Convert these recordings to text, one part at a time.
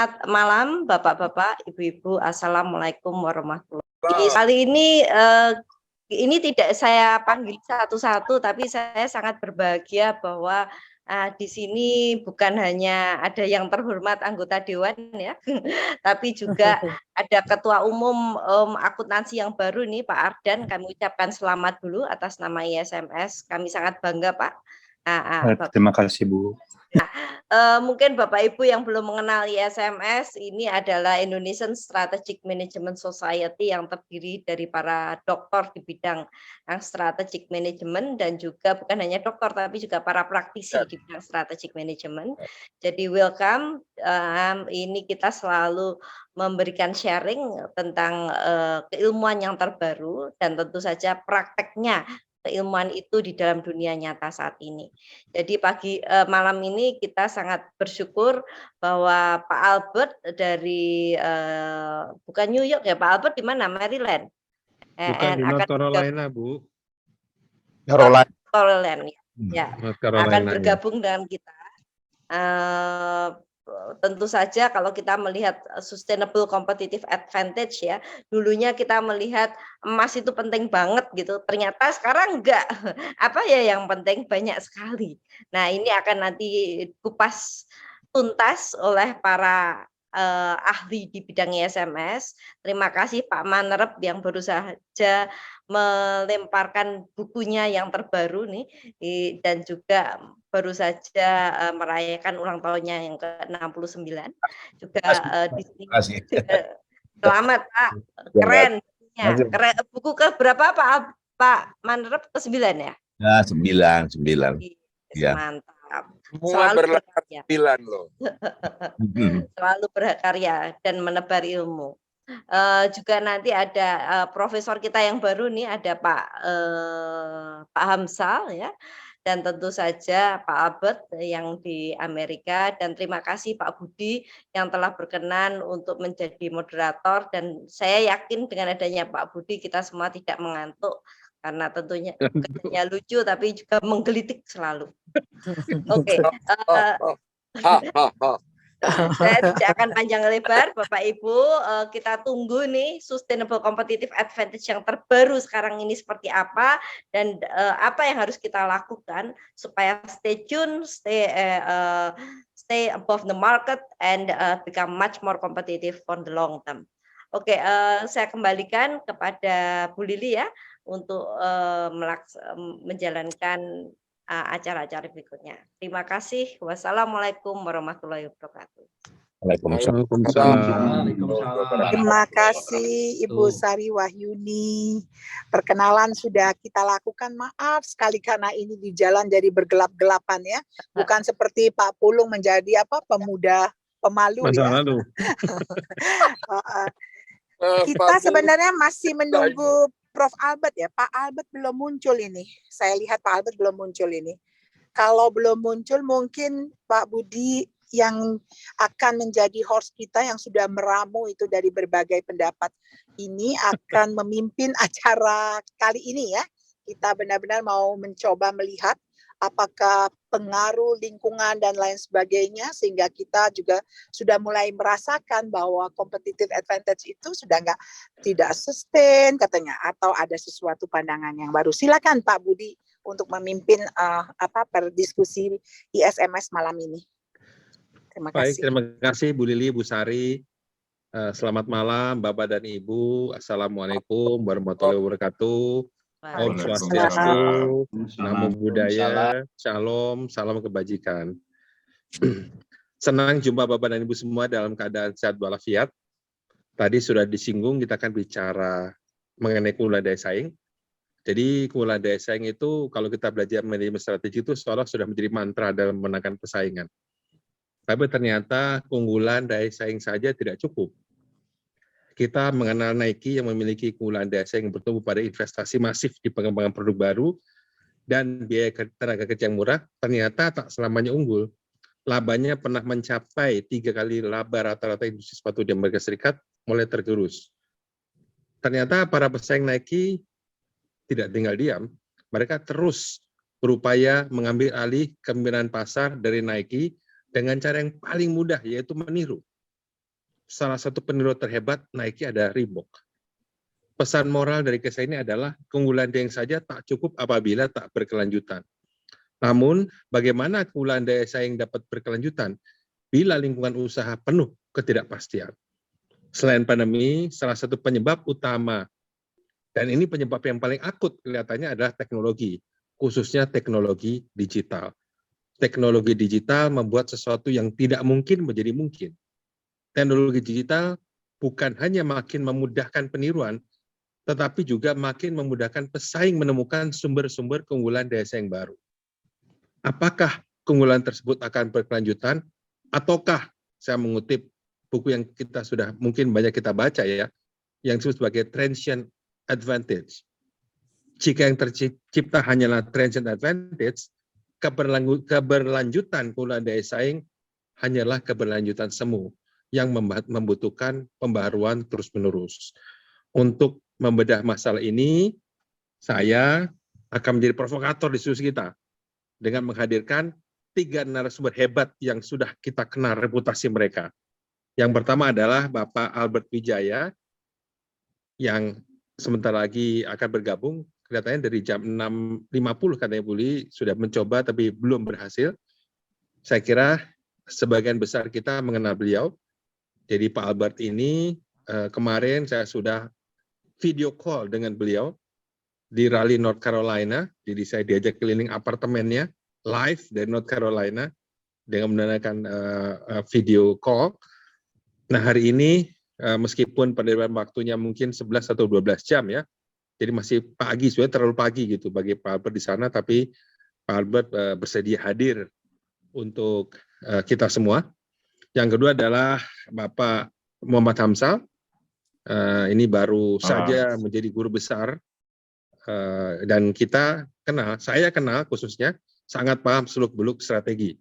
Selamat malam, Bapak-bapak, Ibu-ibu. Assalamualaikum warahmatullahi wabarakatuh. Kali ini tidak saya panggil satu-satu, tapi saya sangat berbahagia bahwa di sini bukan hanya ada yang terhormat anggota dewan ya, tapi juga ada Ketua Umum Akuntansi yang baru nih, Pak Ardan. Kami ucapkan selamat dulu atas nama ISMS. Kami sangat bangga, Pak. Terima kasih, Bu. Mungkin Bapak Ibu yang belum mengenal ISMS, ini adalah Indonesian Strategic Management Society yang terdiri dari para doktor di bidang strategic management dan juga bukan hanya dokter tapi juga para praktisi di bidang strategic management. Jadi welcome, ini kita selalu memberikan sharing tentang keilmuan yang terbaru dan tentu saja prakteknya keilmuan itu di dalam dunia nyata saat ini. Jadi malam ini kita sangat bersyukur bahwa Pak Albert dari bukan New York ya, Pak Albert di mana? Maryland. Bukan di North Carolina, Bu. Carolina. Ya. Akan Carolina, bergabung dengan kita. Tentu saja kalau kita melihat sustainable competitive advantage ya, dulunya kita melihat emas itu penting banget gitu, ternyata sekarang enggak. Apa ya yang penting? Banyak sekali. Nah ini akan nanti kupas tuntas oleh para ahli di bidang ISMS. Terima kasih Pak Manerep yang baru saja melemparkan bukunya yang terbaru nih dan juga baru saja merayakan ulang tahunnya yang ke-69. Juga di sini selamat Pak, keren. Keren. Buku ke berapa Pak Manerep? Ke-9 ya? Ya, 9. Ya. Mantap. Semua berkarya 9 loh. Selalu berkarya dan menebar ilmu. Juga nanti ada profesor kita yang baru nih, ada Pak Hamsal ya, dan tentu saja Pak Albert yang di Amerika, dan terima kasih Pak Budi yang telah berkenan untuk menjadi moderator, dan saya yakin dengan adanya Pak Budi kita semua tidak mengantuk karena tentunya lucu tapi juga menggelitik selalu. Oke. Saya tidak akan panjang lebar, Bapak Ibu. Kita tunggu nih sustainable competitive advantage yang terbaru sekarang ini seperti apa dan apa yang harus kita lakukan supaya stay tune, stay above the market and become much more competitive for the long term. Oke, saya kembalikan kepada Bu Lili ya untuk menjalankan acara-acara berikutnya. Terima kasih. Wassalamualaikum warahmatullahi wabarakatuh. Waalaikumsalam. Terima kasih Ibu Sari Wahyuni. Perkenalan sudah kita lakukan. Maaf sekali karena ini di jalan jadi bergelap-gelapan ya. Bukan seperti Pak Pulung menjadi pemuda pemalu ya. Kita sebenarnya masih menunggu Prof. Albert ya. Pak Albert belum muncul ini. Saya lihat Pak Albert belum muncul ini. Kalau belum muncul mungkin Pak Budi yang akan menjadi host kita yang sudah meramu itu dari berbagai pendapat ini akan memimpin acara kali ini ya. Kita benar-benar mau mencoba melihat apakah pengaruh lingkungan dan lain sebagainya sehingga kita juga sudah mulai merasakan bahwa competitive advantage itu sudah tidak sustain katanya atau ada sesuatu pandangan yang baru. Silakan Pak Budi untuk memimpin diskusi ISMS malam ini. Terima kasih. Baik, terima kasih Bu Lili, Bu Sari. Selamat malam Bapak dan Ibu. Assalamualaikum warahmatullahi wabarakatuh. Om Swastiastu, Namo Buddhaya, Shalom, salam kebajikan. Senang jumpa Bapak dan Ibu semua dalam keadaan sehat walafiat. Tadi sudah disinggung, kita akan bicara mengenai keunggulan daya saing. Jadi keunggulan daya saing itu, kalau kita belajar manajemen strategi itu seolah sudah menjadi mantra dalam memenangkan persaingan. Tapi ternyata keunggulan daya saing saja tidak cukup. Kita mengenal Nike yang memiliki keunggulan daya saing yang bertumbuh pada investasi masif di pengembangan produk baru dan biaya tenaga kerja yang murah, ternyata tak selamanya unggul. Labanya pernah mencapai 3 kali laba rata-rata industri sepatu di Amerika Serikat mulai tergerus. Ternyata para pesaing Nike tidak tinggal diam, mereka terus berupaya mengambil alih kepemimpinan pasar dari Nike dengan cara yang paling mudah, yaitu meniru. salah satu peniru terhebat Nike ada Reebok. Pesan moral dari kisah ini adalah keunggulan daya saja tak cukup apabila tak berkelanjutan. Namun, bagaimana keunggulan daya saing dapat berkelanjutan bila lingkungan usaha penuh ketidakpastian? Selain pandemi, salah satu penyebab utama, dan ini penyebab yang paling akut kelihatannya adalah teknologi, khususnya teknologi digital. Teknologi digital membuat sesuatu yang tidak mungkin menjadi mungkin. Teknologi digital bukan hanya makin memudahkan peniruan, tetapi juga makin memudahkan pesaing menemukan sumber-sumber keunggulan daya saing baru. Apakah keunggulan tersebut akan berkelanjutan, ataukah saya mengutip buku yang kita sudah mungkin banyak kita baca ya, yang disebut sebagai transient advantage. Jika yang tercipta hanyalah transient advantage, keberlanjutan keunggulan daya saing hanyalah keberlanjutan semu yang membutuhkan pembaharuan terus-menerus. Untuk membedah masalah ini, saya akan menjadi provokator diskusi kita dengan menghadirkan 3 narasumber hebat yang sudah kita kenal reputasi mereka. Yang pertama adalah Bapak Albert Wijaya, yang sebentar lagi akan bergabung, kelihatannya dari jam 6.50 katanya Buli, sudah mencoba tapi belum berhasil. Saya kira sebagian besar kita mengenal beliau. Jadi Pak Albert ini kemarin saya sudah video call dengan beliau di Raleigh, North Carolina. Jadi saya diajak keliling apartemennya live dari North Carolina dengan menggunakan video call. Nah hari ini meskipun pada waktunya mungkin 11 atau 12 jam ya, jadi masih pagi, sudah terlalu pagi gitu bagi Pak Albert di sana, tapi Pak Albert bersedia hadir untuk kita semua. Yang kedua adalah Bapak Muhammad Hamzah. Ini baru saja menjadi guru besar dan kita kenal, saya kenal khususnya sangat paham seluk-beluk strategi.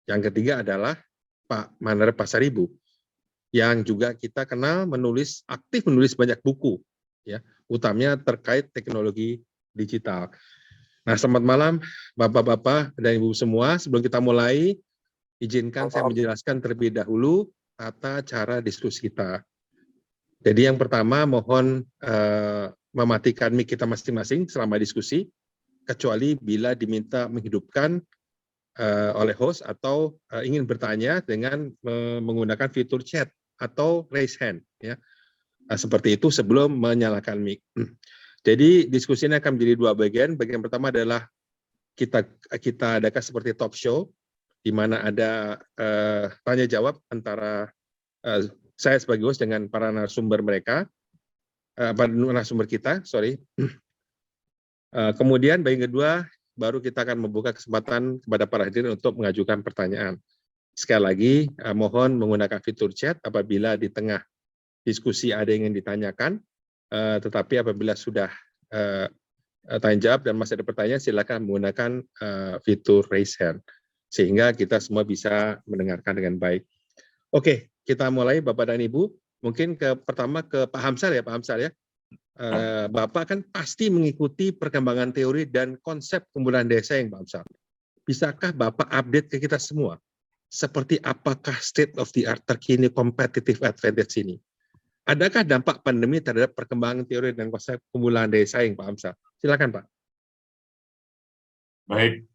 Yang ketiga adalah Pak Maner Pasaribu yang juga kita kenal aktif menulis banyak buku ya, utamanya terkait teknologi digital. Nah, selamat malam Bapak-bapak dan Ibu semua. Sebelum kita mulai, izinkan saya menjelaskan terlebih dahulu tata cara diskusi kita. Jadi yang pertama mohon mematikan mic kita masing-masing selama diskusi, kecuali bila diminta menghidupkan oleh host atau ingin bertanya dengan menggunakan fitur chat atau raise hand. Ya. Seperti itu sebelum menyalakan mic. Jadi diskusi ini akan menjadi 2 bagian. Bagian pertama adalah kita adakan seperti talk show, di mana ada tanya jawab antara saya sebagai host dengan para narasumber narasumber kita, sorry. Kemudian bagian kedua, baru kita akan membuka kesempatan kepada para hadirin untuk mengajukan pertanyaan. Sekali lagi, mohon menggunakan fitur chat apabila di tengah diskusi ada yang ingin ditanyakan, tetapi apabila sudah tanya jawab dan masih ada pertanyaan, silakan menggunakan fitur raise hand, sehingga kita semua bisa mendengarkan dengan baik. Oke. Kita mulai Bapak dan Ibu, mungkin pertama ke Pak Hamzah ya, Pak Hamzah ya. Bapak kan pasti mengikuti perkembangan teori dan konsep keunggulan daya saing, Pak Hamzah. Bisakah Bapak update ke kita semua? Seperti apakah state of the art terkini competitive advantage ini? Adakah dampak pandemi terhadap perkembangan teori dan konsep keunggulan daya saing, Pak Hamzah? Silakan, Pak. Baik,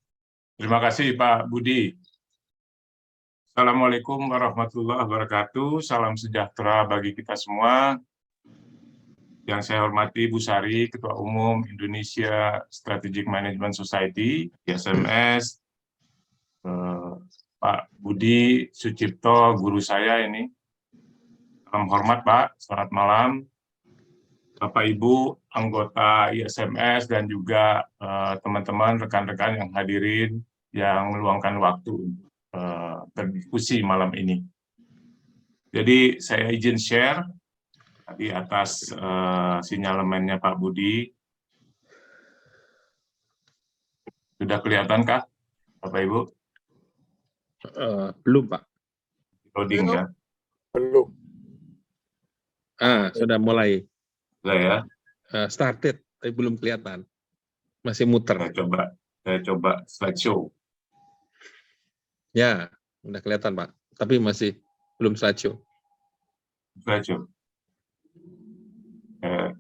terima kasih Pak Budi. Assalamualaikum warahmatullahi wabarakatuh. Salam sejahtera bagi kita semua. Yang saya hormati Bu Sari, Ketua Umum Indonesia Strategic Management Society, ISMS, Pak Budi Sucipto, guru saya ini. Salam hormat Pak, selamat malam. Bapak Ibu, anggota ISMS dan juga teman-teman, rekan-rekan yang hadirin, yang meluangkan waktu berdiskusi malam ini. Jadi saya izin share di atas sinyalemennya Pak Budi. Sudah kelihatankah Bapak Ibu? Belum Pak. Loading kan? Belum. Sudah mulai. Sudah ya? Started, tapi belum kelihatan. Masih muter. Saya coba slideshow. Ya, udah kelihatan Pak, tapi masih belum slideshow. Slideshow.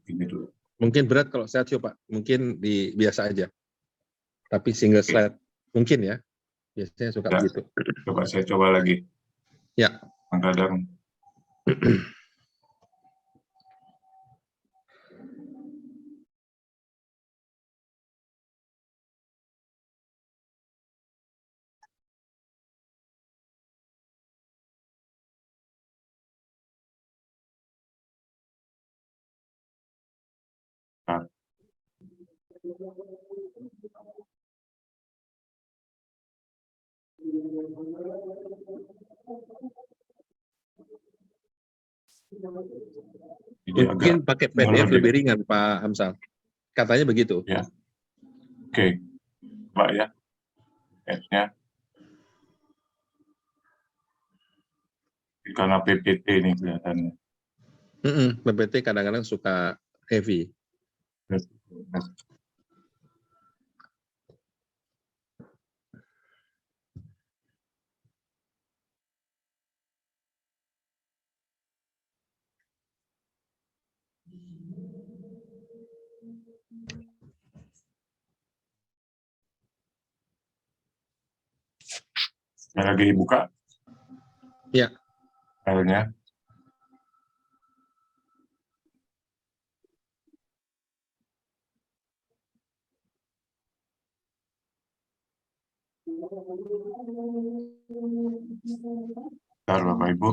Ini dulu. Mungkin berat kalau slideshow, Pak. Mungkin biasa aja. Tapi single slide mungkin ya. Biasanya suka Ya. begitu. Coba saya coba lagi. Ya. Kadang. Mungkin pakai PDF lebih ringan, Pak Hamsal. Katanya begitu. Ya. Oke. Coba ya. PDF-nya. Karena PPT ini kelihatannya. PPT kadang-kadang suka heavy. Saya lagi buka. Ya. Filenya. Bentar, Bapak Ibu.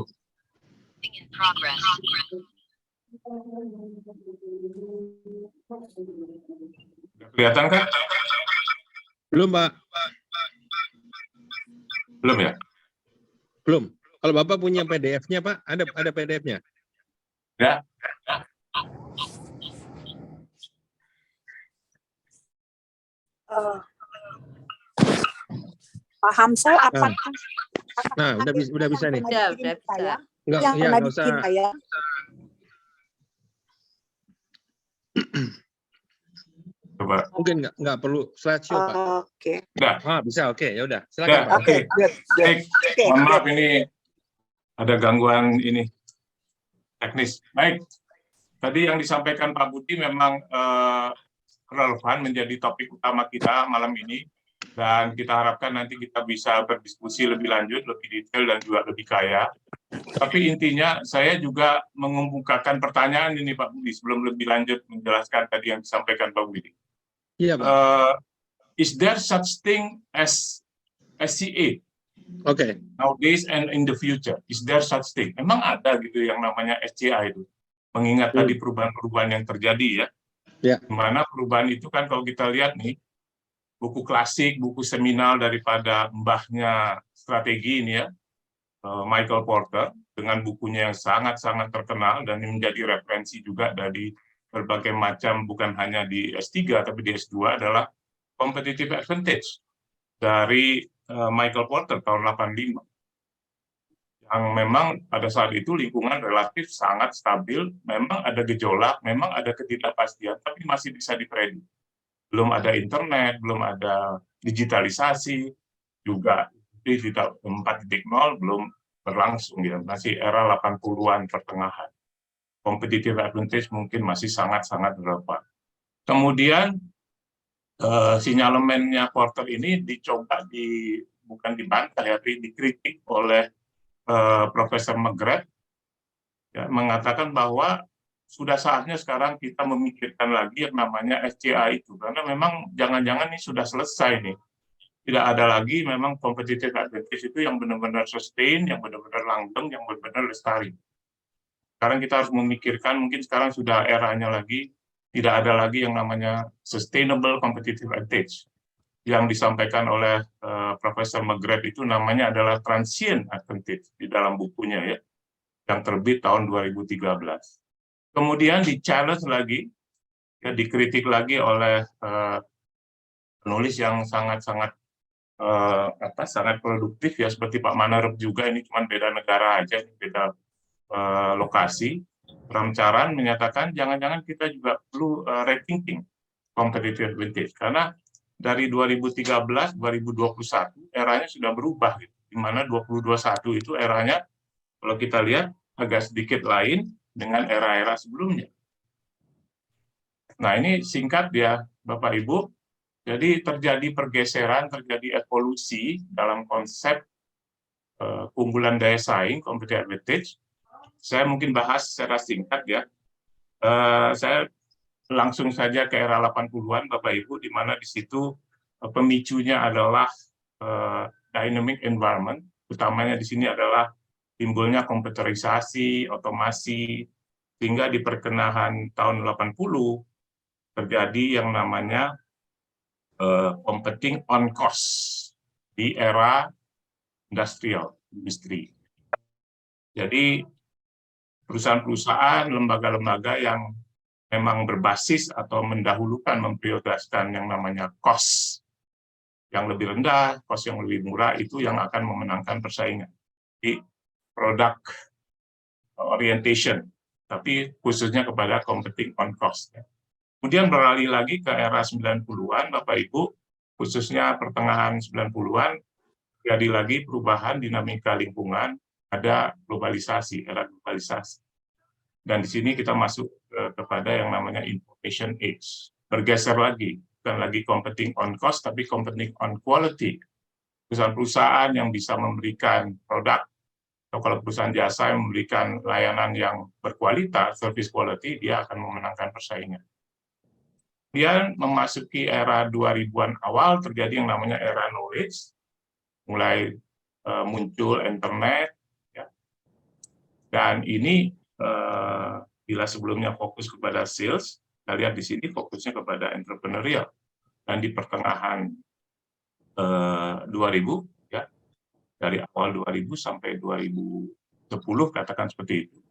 Kelihatan kan? Belum, Pak. Belum ya? Belum. Kalau Bapak punya PDF-nya, Pak, ada PDF-nya? Ya. Pak Hamsal, apakah Nah, udah bisa nih. Udah bisa. Enggak, yang ya, pernah nggak usah. bikin saya? Coba. Mungkin nggak perlu slideshow, Pak. Oke. Udah. Bisa, oke. Ya udah. Ya, Silakan, Pak. oke. Good. Baik. Mohon maaf ini ada gangguan ini teknis. Baik. Tadi yang disampaikan Pak Budi memang relevan menjadi topik utama kita malam ini, dan kita harapkan nanti kita bisa berdiskusi lebih lanjut, lebih detail, dan juga lebih kaya. Tapi intinya saya juga mengemukakan pertanyaan ini Pak Budi sebelum lebih lanjut menjelaskan tadi yang disampaikan Pak Budi. Iya, Pak. Is there such thing as SCA Oke. nowadays and in the future? Is there such thing? Memang ada gitu yang namanya SCA itu. Mengingat tadi perubahan-perubahan yang terjadi ya. Ya. Dimana perubahan itu kan kalau kita lihat nih, buku klasik, buku seminal daripada mbahnya strategi ini ya, Michael Porter, dengan bukunya yang sangat-sangat terkenal dan menjadi referensi juga dari berbagai macam, bukan hanya di S3 tapi di S2, adalah Competitive Advantage dari Michael Porter tahun 85. Yang memang pada saat itu lingkungan relatif sangat stabil, memang ada gejolak, memang ada ketidakpastian, tapi masih bisa diprediksi. Belum ada internet, belum ada digitalisasi, juga digital 4.0 belum berlangsung ya, masih era 80-an pertengahan. Competitive advantage mungkin masih sangat-sangat relevan. Kemudian sinyalemennya Porter ini dicoba bukan dibantah ya, tapi dikritik oleh Profesor McGrath ya, mengatakan bahwa sudah saatnya sekarang kita memikirkan lagi yang namanya SCA itu, karena memang jangan-jangan ini sudah selesai nih. Tidak ada lagi memang competitive advantage itu yang benar-benar sustain, yang benar-benar langgeng, yang benar-benar lestari. Sekarang kita harus memikirkan, mungkin sekarang sudah eranya lagi, tidak ada lagi yang namanya sustainable competitive advantage. Yang disampaikan oleh Profesor McGrath itu namanya adalah transient advantage di dalam bukunya ya, yang terbit tahun 2013. Kemudian di-challenge lagi, ya, dikritik lagi oleh penulis yang sangat-sangat sangat produktif ya, seperti Pak Manarep juga, ini cuma beda negara aja, beda lokasi. Bram Charan menyatakan jangan-jangan kita juga perlu rethinking competitive advantage, karena dari 2013 2021 eranya sudah berubah gitu. Di mana 2021 itu eranya kalau kita lihat agak sedikit lain dengan era-era sebelumnya. Nah, ini singkat ya, Bapak Ibu. Jadi terjadi pergeseran, terjadi evolusi dalam konsep keunggulan daya saing, competitive advantage. Saya mungkin bahas secara singkat ya. Saya langsung saja ke era 80-an, Bapak Ibu, di mana di situ pemicunya adalah dynamic environment, utamanya di sini adalah timbulnya komputerisasi, otomasi, sehingga di pertengahan tahun 80 terjadi yang namanya competing on cost di era industri. Jadi perusahaan-perusahaan, lembaga-lembaga yang memang berbasis atau mendahulukan memprioritaskan yang namanya cost yang lebih rendah, cost yang lebih murah, itu yang akan memenangkan persaingan di product orientation, tapi khususnya kepada competing on cost. Kemudian beralih lagi ke era 90-an, Bapak Ibu, khususnya pertengahan 90-an, jadi lagi perubahan dinamika lingkungan, ada globalisasi, era globalisasi. Dan di sini kita masuk kepada yang namanya information age. Bergeser lagi, bukan lagi competing on cost, tapi competing on quality. Perusahaan-perusahaan yang bisa memberikan produk, atau kalau perusahaan jasa yang memberikan layanan yang berkualitas, service quality, dia akan memenangkan persaingan. Kemudian memasuki era 2000-an awal, terjadi yang namanya era knowledge, mulai muncul internet, ya. Dan ini bila sebelumnya fokus kepada sales, kita lihat di sini fokusnya kepada entrepreneurial. Dan di pertengahan 2000, ya, dari awal 2000 sampai 2010, katakan seperti itu.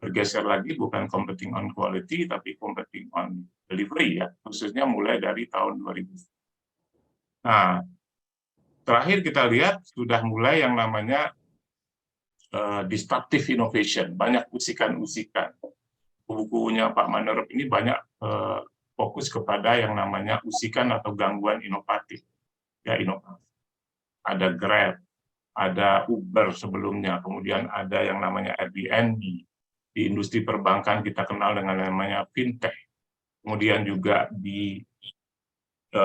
Bergeser lagi bukan competing on quality, tapi competing on delivery, ya, khususnya mulai dari tahun 2000. Nah, terakhir kita lihat sudah mulai yang namanya disruptive innovation, banyak usikan-usikan. Bukunya Pak Manerep ini banyak fokus kepada yang namanya usikan atau gangguan inovatif. Ya, inovasi. Ada Grab, ada Uber sebelumnya, kemudian ada yang namanya Airbnb. Di industri perbankan kita kenal dengan namanya fintech. Kemudian juga di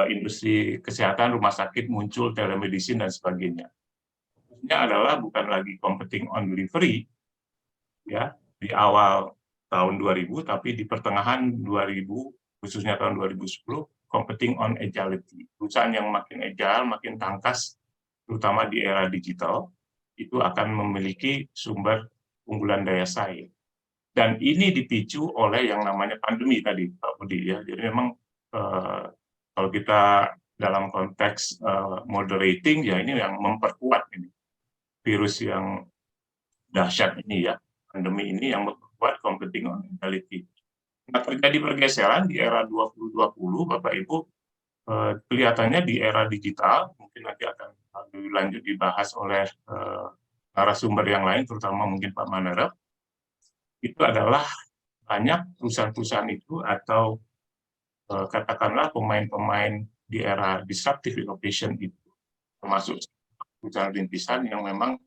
industri kesehatan, rumah sakit muncul telemedicine dan sebagainya. Ini adalah bukan lagi competing on delivery, ya, di awal tahun 2000, tapi di pertengahan 2000, khususnya tahun 2010, competing on agility. Perusahaan yang makin agile, makin tangkas, terutama di era digital, itu akan memiliki sumber unggulan daya saing. Dan ini dipicu oleh yang namanya pandemi tadi, Pak Budi, ya. Jadi memang kalau kita dalam konteks moderating, ya ini yang memperkuat ini virus yang dahsyat ini, ya, pandemi ini yang memperkuat competing on agility. Nah, terjadi pergeseran di era 2020, Bapak Ibu, kelihatannya di era digital, mungkin nanti akan lebih lanjut dibahas oleh narasumber yang lain, terutama mungkin Pak Manerep. Itu adalah banyak perusahaan-perusahaan itu atau katakanlah pemain-pemain di era disruptive innovation itu, termasuk perusahaan rintisan yang memang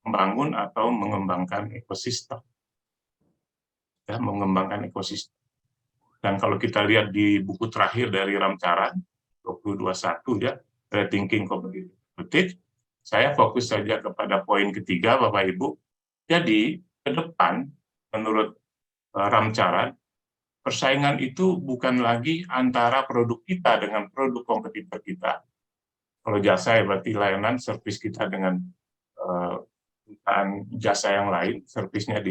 membangun atau mengembangkan ekosistem. Ya, mengembangkan ekosistem. Dan kalau kita lihat di buku terakhir dari Ramcharan 2021, ya, Rethinking Competitive Advantage, saya fokus saja kepada poin ketiga, Bapak Ibu. Jadi ke depan, menurut Ramcharan, persaingan itu bukan lagi antara produk kita dengan produk kompetitor kita. Kalau jasa, ya berarti layanan, servis kita dengan jasa yang lain, servisnya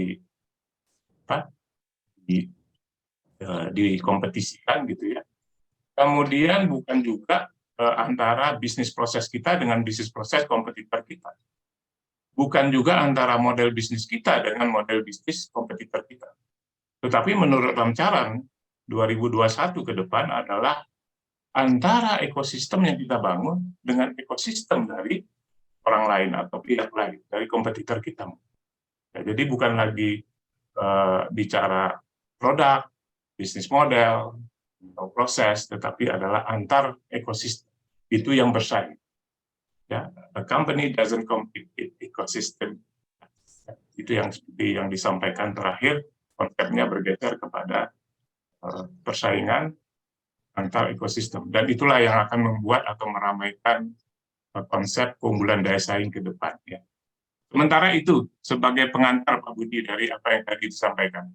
dikompetisikan gitu, ya. Kemudian bukan juga antara bisnis proses kita dengan bisnis proses kompetitor kita. Bukan juga antara model bisnis kita dengan model bisnis kompetitor kita. Tetapi menurut Ramcharan 2021 ke depan adalah antara ekosistem yang kita bangun dengan ekosistem dari orang lain atau pihak lain, dari kompetitor kita. Ya, jadi bukan lagi bicara produk, bisnis model, atau proses, tetapi adalah antar ekosistem. Itu yang bersaing. Ya, a company doesn't compete with ecosystem. Itu yang seperti yang disampaikan terakhir, konsepnya bergeser kepada persaingan antar ekosistem. Dan itulah yang akan membuat atau meramaikan konsep keunggulan daya saing ke depan. Ya. Sementara itu, sebagai pengantar Pak Budi dari apa yang tadi disampaikan,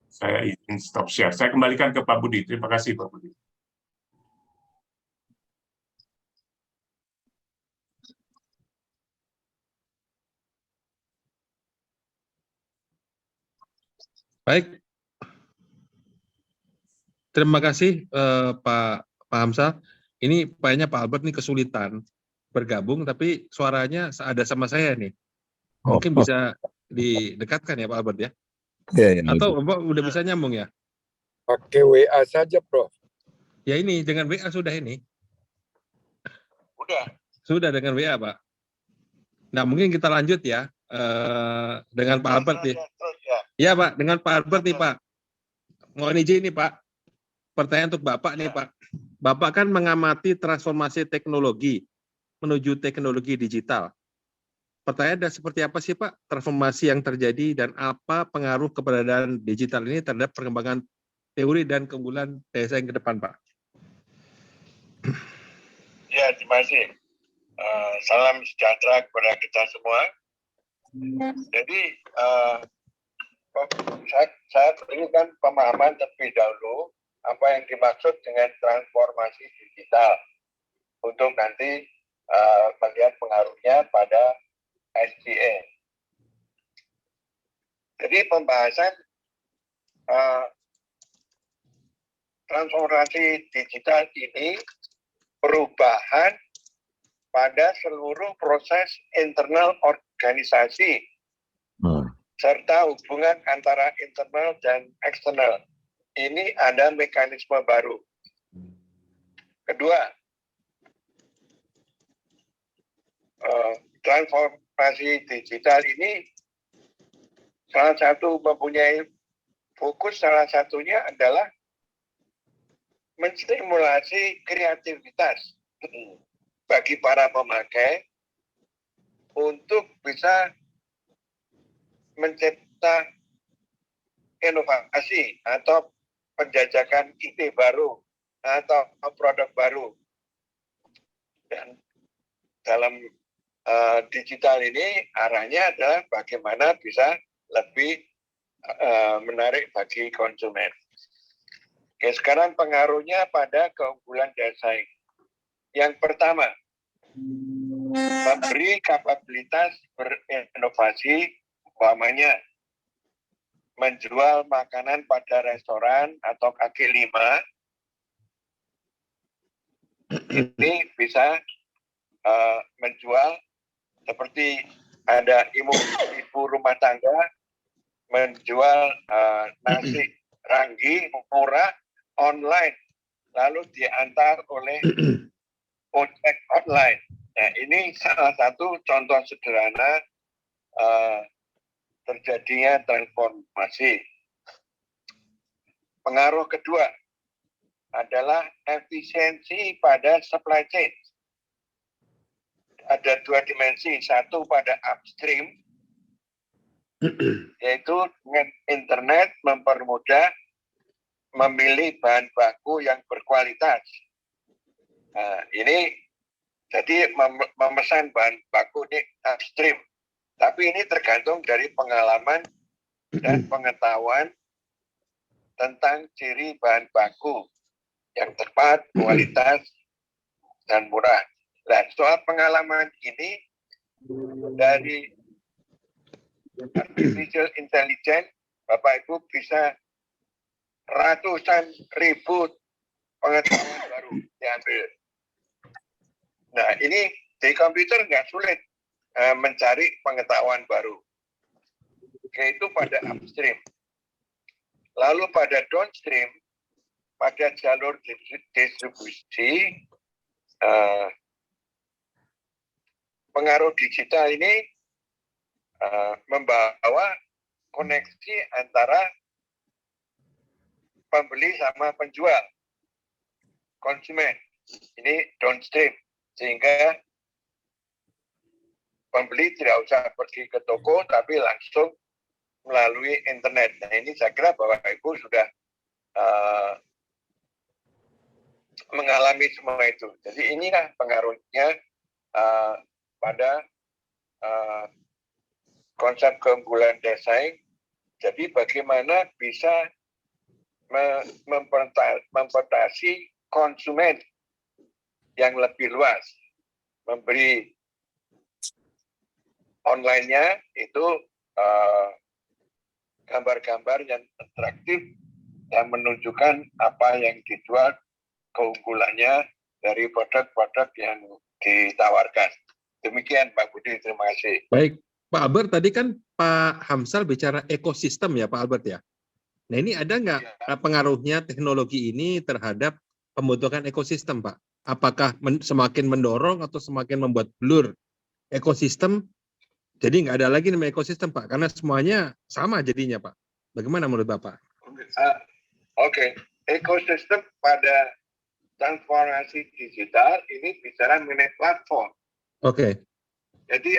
saya izin stop share. Saya kembalikan ke Pak Budi. Terima kasih Pak Budi. Baik. Terima kasih Pak Hamzah. Ini kayaknya Pak Albert nih kesulitan bergabung, tapi suaranya ada sama saya nih. Mungkin bisa didekatkan ya Pak Albert ya? Ya, Atau Bapak udah bisa nyambung ya? pakai WA saja, Prof. Ya ini dengan WA sudah ini. Udah. Sudah dengan WA Pak. Nah mungkin kita lanjut ya dengan Pak Albert nih. Ya Pak, dengan Pak Albert nih Pak. Mohon izin nih Pak. Pertanyaan untuk Bapak nih Pak. Bapak kan mengamati transformasi teknologi menuju teknologi digital. Pertanyaan seperti apa sih Pak transformasi yang terjadi dan apa pengaruh keberadaan digital ini terhadap perkembangan teori dan keunggulan daya saing ke depan Pak? Ya, terima kasih. Salam sejahtera kepada kita semua. Jadi, saya berikan pemahaman terlebih dahulu apa yang dimaksud dengan transformasi digital untuk nanti melihat pengaruhnya pada SDA. Jadi pembahasan transformasi digital ini perubahan pada seluruh proses internal organisasi serta hubungan antara internal dan eksternal. Ini ada mekanisme baru. Kedua, transformasi digital ini salah satu mempunyai fokus, salah satunya adalah menstimulasi kreativitas bagi para pemakai untuk bisa mencipta inovasi atau penjajakan ide baru atau produk baru. Dan dalam digital ini arahnya adalah bagaimana bisa lebih menarik bagi konsumen. Oke, sekarang pengaruhnya pada keunggulan daya saing. Yang pertama, memberi kapabilitas berinovasi, umpamanya menjual makanan pada restoran atau kaki lima, ini bisa menjual seperti ada ibu rumah tangga menjual nasi ranggi murah online, lalu diantar oleh ojek online. Nah, ini salah satu contoh sederhana terjadinya transformasi. Pengaruh kedua adalah efisiensi pada supply chain. Ada dua dimensi, satu pada upstream, yaitu dengan internet mempermudah memilih bahan baku yang berkualitas. Nah, ini jadi memesan bahan baku ini upstream. Tapi ini tergantung dari pengalaman dan pengetahuan tentang ciri bahan baku yang tepat, kualitas, dan murah. Nah, soal pengalaman ini dari artificial intelligence, Bapak Ibu bisa ratusan ribu pengetahuan baru diambil. Nah, ini di komputer nggak sulit mencari pengetahuan baru. Yaitu pada upstream. Lalu pada downstream, pada jalur distribusi, pengaruh digital ini membawa koneksi antara pembeli sama penjual, konsumen. Ini downstream, sehingga pembeli tidak usah pergi ke toko, tapi langsung melalui internet. Nah, ini saya kira Bapak Ibu sudah mengalami semua itu. Jadi inilah pengaruhnya pada konsep keunggulan desain. Jadi bagaimana bisa membatasi konsumen yang lebih luas, memberi online-nya itu gambar-gambar yang atraktif yang menunjukkan apa yang dijual, keunggulannya dari produk-produk yang ditawarkan. Demikian Pak Budi, terima kasih. Baik, Pak Albert, tadi kan Pak Hamsal bicara ekosistem ya Pak Albert ya. Nah ini ada nggak pengaruhnya teknologi ini terhadap pembentukan ekosistem Pak? Apakah semakin mendorong atau semakin membuat blur ekosistem? Jadi nggak ada lagi namanya ekosistem Pak, karena semuanya sama jadinya Pak. Bagaimana menurut Bapak? Oke. Ekosistem pada transformasi digital ini bicara mengenai platform. Oke. Jadi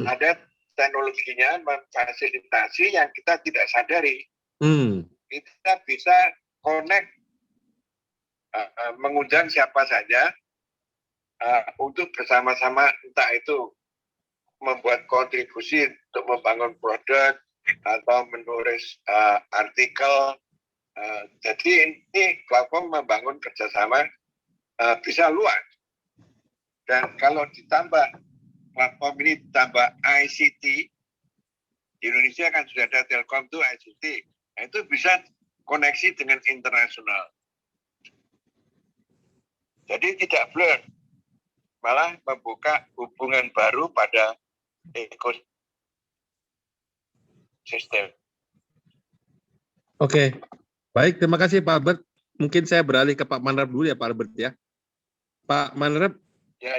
ada teknologinya memfasilitasi yang kita tidak sadari. Kita bisa connect, mengundang siapa saja untuk bersama-sama, entah itu membuat kontribusi untuk membangun produk atau menulis artikel. Jadi ini platform membangun kerjasama bisa luas. Dan kalau ditambah platform ini ditambah ICT, di Indonesia kan sudah ada Telkom itu ICT, nah, itu bisa koneksi dengan internasional. Jadi tidak blur, malah membuka hubungan baru pada ekosistem. Oke, baik, terima kasih Pak Albert. Mungkin saya beralih ke Pak Manrep dulu ya Pak Albert ya. Pak Manrep. Ya.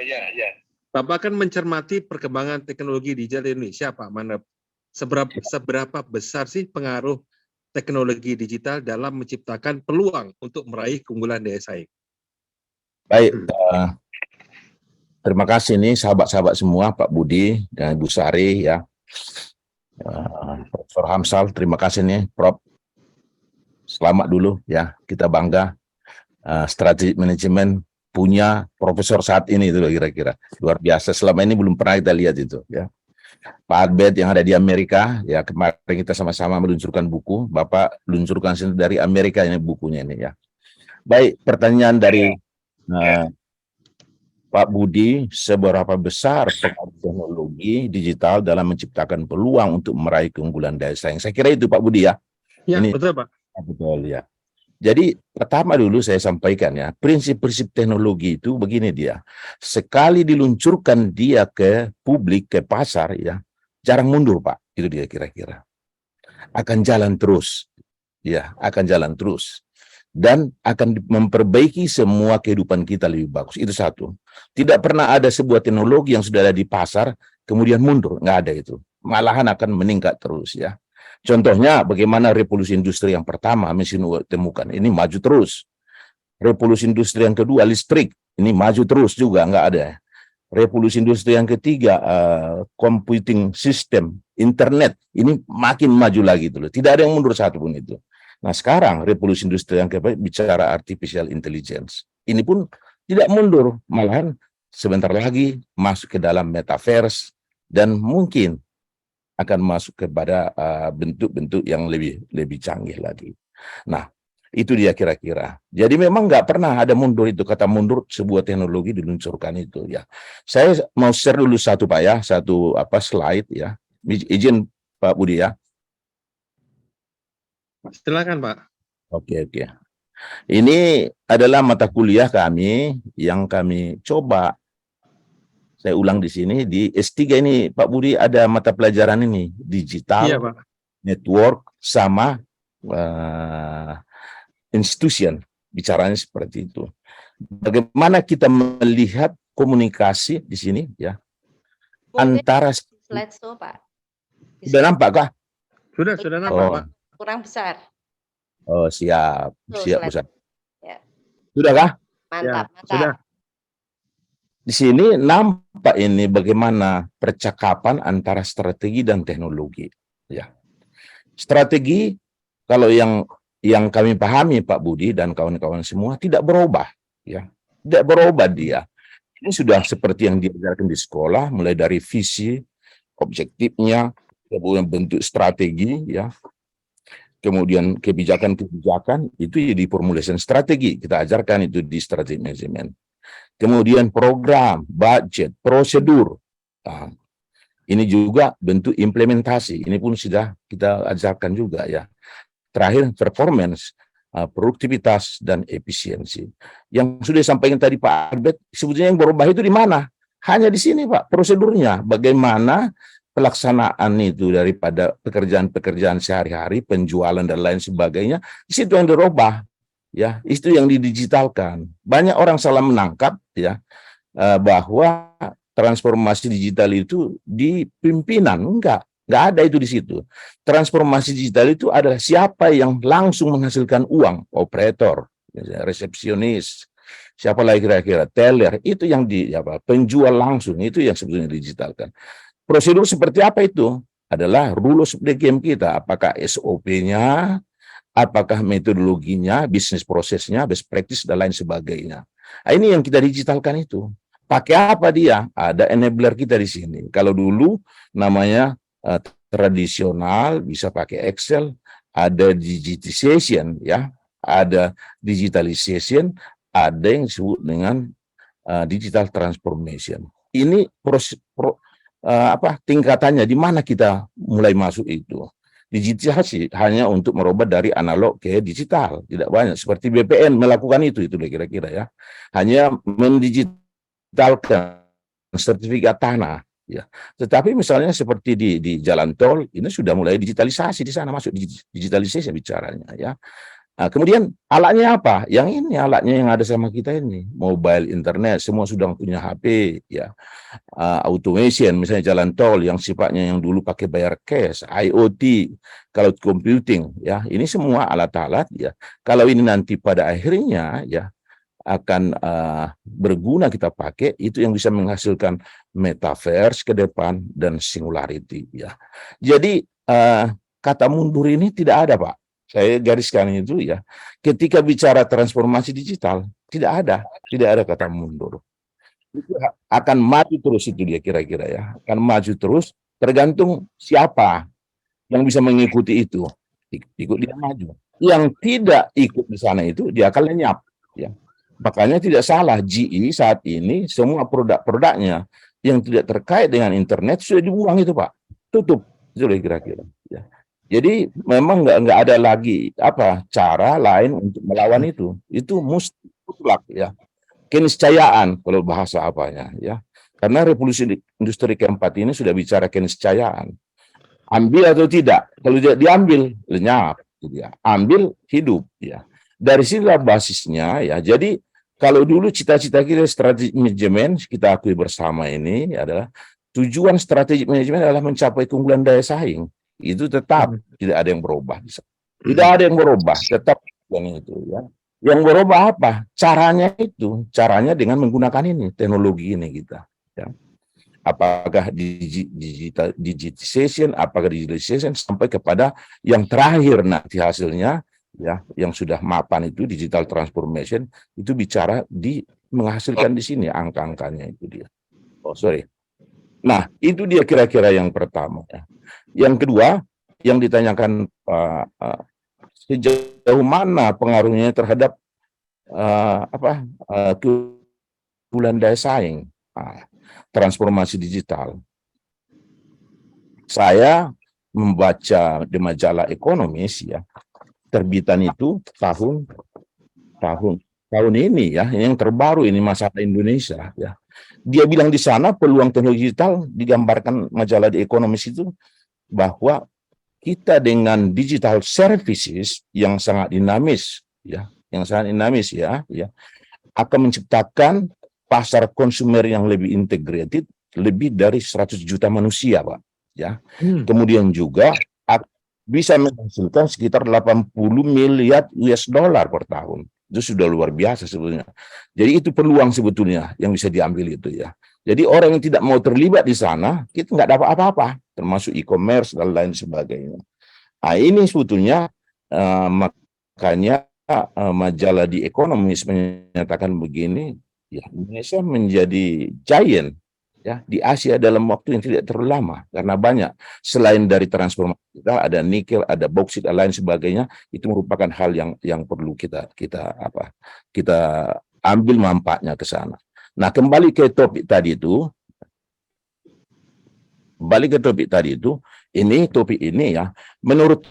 Bapak kan mencermati perkembangan teknologi digital di Indonesia Pak Manrep. Seberapa besar sih pengaruh teknologi digital dalam menciptakan peluang untuk meraih keunggulan daya saing? Baik, terima kasih nih sahabat-sahabat semua, Pak Budi dan Ibu Sari ya, Profesor Hamsal, terima kasih nih Prof. Selamat dulu ya, kita bangga strategi manajemen punya profesor saat ini itu kira-kira luar biasa. Selama ini belum pernah kita lihat itu ya. Pak Albert yang ada di Amerika ya, kemarin kita sama-sama meluncurkan buku, Bapak luncurkan dari Amerika ini bukunya ini ya. Baik, pertanyaan dari Pak Budi, seberapa besar pengaruh teknologi digital dalam menciptakan peluang untuk meraih keunggulan daya saing? Saya kira itu Pak Budi ya. Ya, ini, betul Pak. Betul ya. Jadi pertama dulu saya sampaikan ya, prinsip-prinsip teknologi itu begini dia. Sekali diluncurkan dia ke publik, ke pasar ya, jarang mundur Pak. Itu dia kira-kira. Akan jalan terus. Ya, akan jalan terus. Dan akan memperbaiki semua kehidupan kita lebih bagus. Itu satu. Tidak pernah ada sebuah teknologi yang sudah ada di pasar, kemudian mundur. Nggak ada itu. Malahan akan meningkat terus ya. Contohnya bagaimana revolusi industri yang pertama mesin temukan ini maju terus. Revolusi industri yang kedua listrik ini maju terus juga nggak ada. Revolusi industri yang ketiga computing system internet ini makin maju lagi dulu. Tidak ada yang mundur satupun itu. Nah sekarang revolusi industri yang keempat bicara artificial intelligence. Ini pun tidak mundur, malahan sebentar lagi masuk ke dalam metaverse dan mungkin akan masuk kepada bentuk-bentuk yang lebih canggih lagi. Nah, itu dia kira-kira. Jadi memang nggak pernah ada mundur itu, kata mundur sebuah teknologi diluncurkan itu ya. Saya mau share dulu satu Pak ya, satu slide ya. Izin Pak Budi ya. Silakan Pak. Oke. Ini adalah mata kuliah kami yang kami coba. Saya ulang di sini, di S3 ini Pak Budi ada mata pelajaran ini, digital, iya, Pak. Network, sama institution, bicaranya seperti itu. Bagaimana kita melihat komunikasi di sini ya, antara slide show Pak. Sudah nampak kah? Sudah nampak Pak. Kurang besar. Oh siap, siap slide. Ustaz. Ya. Sudah kah? Mantap. Sudah. di sini nampak ini bagaimana percakapan antara strategi dan teknologi. Ya, strategi kalau yang kami pahami Pak Budi dan kawan-kawan semua tidak berubah, ya, tidak berubah dia. Ini sudah seperti yang diajarkan di sekolah, mulai dari visi, objektifnya, kemudian bentuk strategi, ya, kemudian kebijakan-kebijakan itu diformulasikan strategi. Kita ajarkan itu di strategi manajemen. Kemudian program, budget, prosedur. Nah, ini juga bentuk implementasi. Ini pun sudah kita ajarkan juga ya. Terakhir performance, produktivitas dan efisiensi. Yang sudah disampaikan tadi Pak Albert, sebetulnya yang berubah itu di mana? Hanya di sini Pak, prosedurnya. Bagaimana pelaksanaan itu daripada pekerjaan-pekerjaan sehari-hari, penjualan dan lain sebagainya, di situ yang dirubah. Ya, itu yang didigitalkan. Banyak orang salah menangkap ya bahwa transformasi digital itu di pimpinan. Enggak ada itu di situ. Transformasi digital itu adalah siapa yang langsung menghasilkan uang, operator, resepsionis, siapa lagi kira-kira, teller, itu yang penjual langsung, itu yang sebetulnya digitalkan. Prosedur seperti apa itu? Adalah rules of the game kita, apakah SOP-nya, apakah metodologinya, bisnis prosesnya, best practice, dan lain sebagainya. Nah, ini yang kita digitalkan itu. Pakai apa dia? Ada enabler kita di sini. Kalau dulu namanya tradisional, bisa pakai Excel, ada digitization, ya, ada digitalization, ada yang disebut dengan digital transformation. Ini tingkatannya, di mana kita mulai masuk itu. Digitalisasi hanya untuk merubah dari analog ke digital, tidak banyak seperti BPN melakukan itu kira-kira ya, hanya mendigitalkan sertifikat tanah ya. Tetapi misalnya seperti di jalan tol ini sudah mulai digitalisasi, di sana masuk digitalisasi bicaranya ya. Nah, kemudian alatnya apa? Yang ini alatnya yang ada sama kita ini, mobile internet, semua sudah punya HP ya. Automation misalnya jalan tol yang sifatnya yang dulu pakai bayar cash, IoT, cloud computing ya. Ini semua alat-alat ya. Kalau ini nanti pada akhirnya ya akan berguna kita pakai, itu yang bisa menghasilkan metaverse ke depan dan singularity ya. Jadi kata mundur ini tidak ada Pak. Saya gariskan itu ya. Ketika bicara transformasi digital, tidak ada kata mundur. Itu akan maju terus itu dia kira-kira ya. Akan maju terus, tergantung siapa yang bisa mengikuti itu. Ikut dia maju. Yang tidak ikut di sana itu dia akan lenyap ya. Makanya tidak salah GE saat ini semua produk-produknya yang tidak terkait dengan internet sudah dibuang itu Pak. Tutup. Itu kira-kira ya. Jadi memang nggak ada lagi cara lain untuk melawan itu. Itu mutlak ya. Keniscayaan kalau bahasa apanya ya. Karena revolusi industri keempat ini sudah bicara keniscayaan. Ambil atau tidak. Kalau diambil lenyap ya. Ambil hidup ya. Dari sinilah basisnya ya. Jadi kalau dulu cita-cita kita strategi manajemen kita akui bersama ini adalah tujuan strategi manajemen adalah mencapai keunggulan daya saing. Itu tetap tidak ada yang berubah. Tidak ada yang berubah, tetap yang itu ya. Yang berubah apa? Caranya itu, caranya dengan menggunakan ini teknologi ini kita. Ya. Apakah digitization, apakah digitalization sampai kepada yang terakhir nanti hasilnya ya, yang sudah mapan itu digital transformation itu bicara menghasilkan di sini angka-angkanya itu dia. Oh sorry. Nah itu dia kira-kira yang pertama ya. Yang kedua, yang ditanyakan sejauh mana pengaruhnya terhadap keunggulan daya saing, transformasi digital. Saya membaca di majalah Ekonomis ya, terbitan itu tahun ini ya, yang terbaru ini masalah Indonesia ya. Dia bilang di sana peluang teknologi digital digambarkan majalah di Ekonomis itu bahwa kita dengan digital services yang sangat dinamis ya, akan menciptakan pasar konsumer yang lebih integrated, lebih dari 100 juta manusia, Pak, ya. Kemudian juga bisa menghasilkan sekitar 80 miliar US dollar per tahun. Itu sudah luar biasa sebetulnya. Jadi itu peluang sebetulnya yang bisa diambil itu ya. Jadi orang yang tidak mau terlibat di sana, kita nggak dapat apa-apa, termasuk e-commerce dan lain sebagainya. Nah, ini sebetulnya makanya majalah The Economist menyatakan begini, ya Indonesia menjadi giant ya di Asia dalam waktu yang tidak terlalu lama, karena banyak selain dari transformasi kita ada nikel, ada boksit dan lain sebagainya. Itu merupakan hal yang perlu kita ambil manfaatnya ke sana. Nah, kembali ke topik tadi itu, topik ini ya, menurut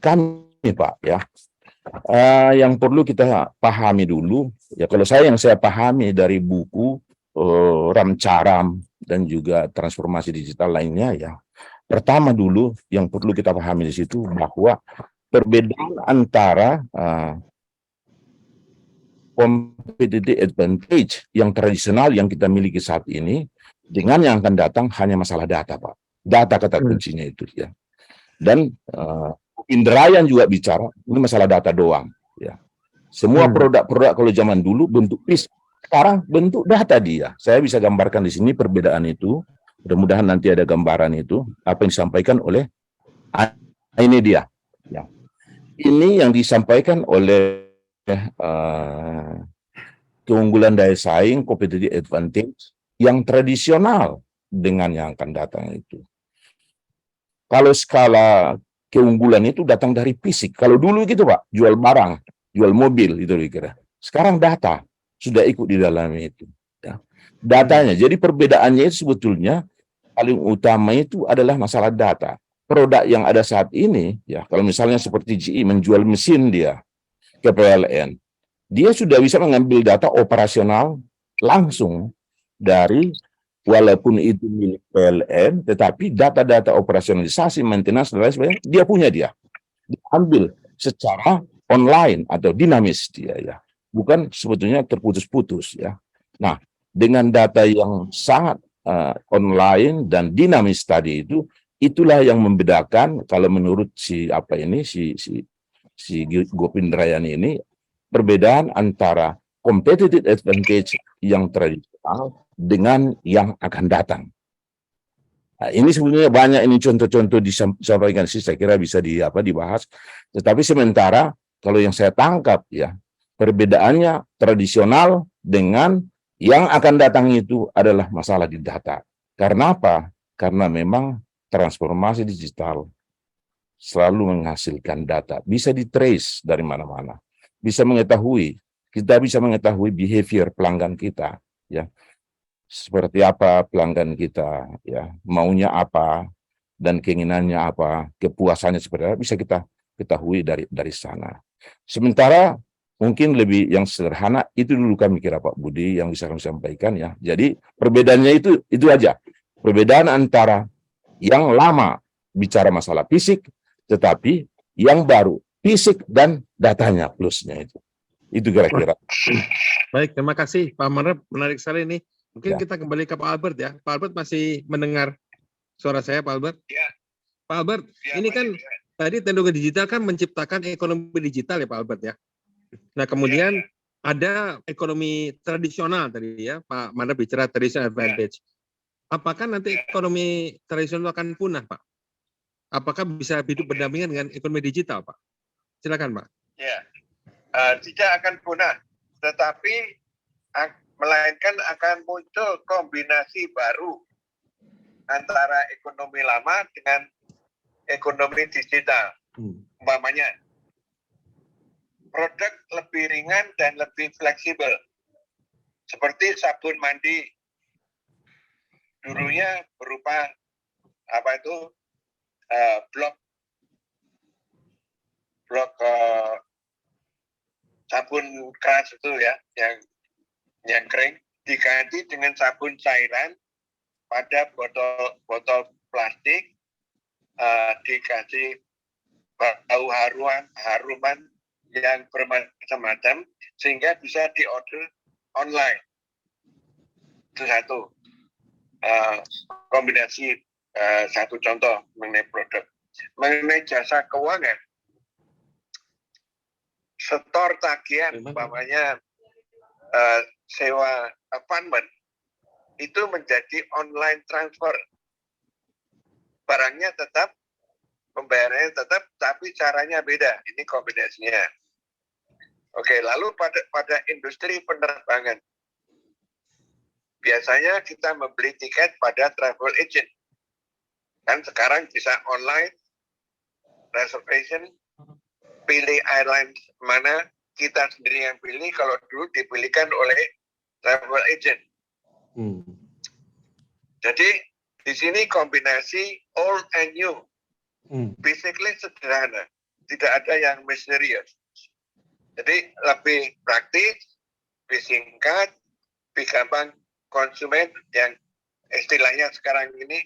kami Pak ya, yang perlu kita pahami dulu ya, kalau yang saya pahami dari buku Ramcaram dan juga transformasi digital lainnya ya, pertama dulu yang perlu kita pahami di situ bahwa perbedaan antara competitive advantage yang tradisional yang kita miliki saat ini dengan yang akan datang hanya masalah data, Pak. Data kata kuncinya itu ya. Dan Indrayan juga bicara ini masalah data doang ya. Semua produk-produk kalau zaman dulu bentuk fisik, sekarang bentuk data dia. Saya bisa gambarkan di sini perbedaan itu. Mudah-mudahan nanti ada gambaran itu apa yang disampaikan oleh ini dia. Ya. Ini yang disampaikan oleh keunggulan daya saing, competitive advantage yang tradisional dengan yang akan datang itu. Kalau skala keunggulan itu datang dari fisik. Kalau dulu gitu Pak, jual barang, jual mobil itu kira. Sekarang data sudah ikut di dalamnya itu. Ya. Datanya. Jadi perbedaannya itu sebetulnya paling utama itu adalah masalah data. Produk yang ada saat ini, ya kalau misalnya seperti GE menjual mesin dia ke PLN, dia sudah bisa mengambil data operasional langsung dari, walaupun itu milik PLN, tetapi data-data operasionalisasi, maintenance, dan lain sebagainya, dia punya diambil secara online atau dinamis dia ya, bukan sebetulnya terputus-putus ya. Nah, dengan data yang sangat online dan dinamis tadi itu, itulah yang membedakan kalau menurut si Gopindrayan ini, perbedaan antara competitive advantage yang tradisional dengan yang akan datang. Nah, ini sebenarnya banyak ini contoh-contoh disampaikan sih, saya kira bisa dibahas. Tetapi sementara kalau yang saya tangkap ya, perbedaannya tradisional dengan yang akan datang itu adalah masalah di data. Karena apa? Karena memang transformasi digital selalu menghasilkan data, bisa di-trace dari mana-mana, bisa mengetahui, kita bisa mengetahui behavior pelanggan kita, ya, seperti apa pelanggan kita, ya, maunya apa dan keinginannya apa, kepuasannya seperti apa, bisa kita ketahui dari sana. Sementara mungkin lebih yang sederhana itu dulu kami kira Pak Budi yang bisa kami sampaikan ya. Jadi perbedaannya itu aja, perbedaan antara yang lama bicara masalah fisik, tetapi yang baru fisik dan datanya plusnya itu kira-kira. Baik, terima kasih Pak Manap, menarik sekali ini. Mungkin kita kembali ke Pak Albert ya. Pak Albert masih mendengar suara saya, Pak Albert? Ya. Pak Albert, ini kan tadi teknologi digital kan menciptakan ekonomi digital ya Pak Albert ya. Nah kemudian ada ekonomi tradisional tadi ya, Pak Manap bicara traditional advantage. Apakah nanti ekonomi tradisional akan punah, Pak? Apakah bisa hidup berdampingan dengan ekonomi digital, Pak? Silakan, Pak. Ya, tidak akan punah, tetapi melainkan akan muncul kombinasi baru antara ekonomi lama dengan ekonomi digital. Umpamanya, produk lebih ringan dan lebih fleksibel, seperti sabun mandi. Dulunya berupa blok sabun keras itu ya, yang kering, diganti dengan sabun cairan pada botol plastik, dikasih bau haruman yang bermacam-macam sehingga bisa diorder online. Itu satu kombinasi, satu contoh mengenai produk. Mengenai jasa keuangan, setor tagihan, umpamanya sewa apartemen, itu menjadi online transfer. Barangnya tetap, pembayarannya tetap, tapi caranya beda. Ini kombinasinya. Oke, lalu pada industri penerbangan, biasanya kita membeli tiket pada travel agent. Kan sekarang bisa online, reservation, pilih airline mana, kita sendiri yang pilih, kalau dulu dipilihkan oleh travel agent. Jadi di sini kombinasi old and new. Basically sederhana, tidak ada yang misterius. Jadi lebih praktis, lebih singkat, lebih gampang konsumen yang istilahnya sekarang ini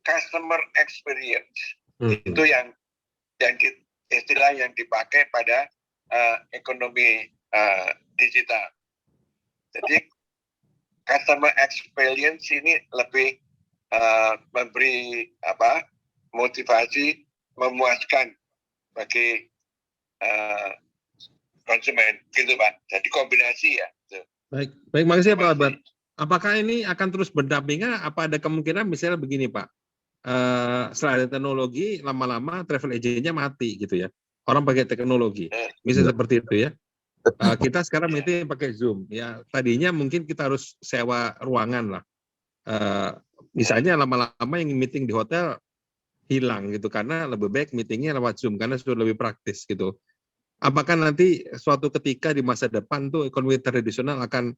customer experience. Itu yang istilah yang dipakai pada ekonomi digital. Jadi customer experience ini lebih memberi motivasi, memuaskan bagi konsumen, gitu Pak. Jadi kombinasi ya. Baik, makasih Pak Albert. Apakah ini akan terus berdampingan? Apa ada kemungkinan misalnya begini Pak, setelah ada teknologi, lama-lama travel agent-nya mati gitu ya. Orang pakai teknologi, misalnya seperti itu ya. Kita sekarang meeting pakai Zoom. Ya, tadinya mungkin kita harus sewa ruangan lah. Misalnya lama-lama yang meeting di hotel hilang gitu karena lebih baik meetingnya lewat Zoom karena sudah lebih praktis gitu. Apakah nanti suatu ketika di masa depan tuh ekonomi tradisional akan,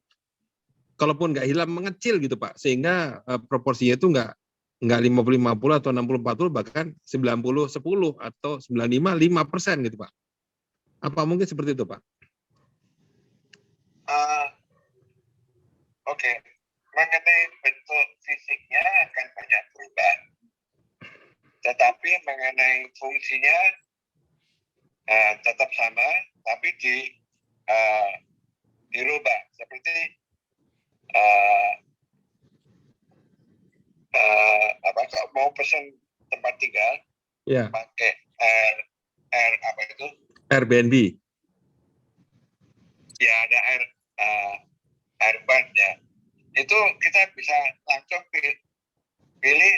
kalaupun nggak hilang, mengecil gitu Pak, sehingga proporsinya itu nggak 50-50 atau 60-40, bahkan 90-10 atau 95-5% gitu Pak. Apa mungkin seperti itu Pak? Oke. Mengenai bentuk fisiknya akan banyak perubahan. Tetapi mengenai fungsinya tetap sama, tapi dirubah. Seperti kalau mau pesan tempat tinggal, Ya. pakai Airbnb. Ya, ada Airbnb ya. Itu kita bisa langsung pilih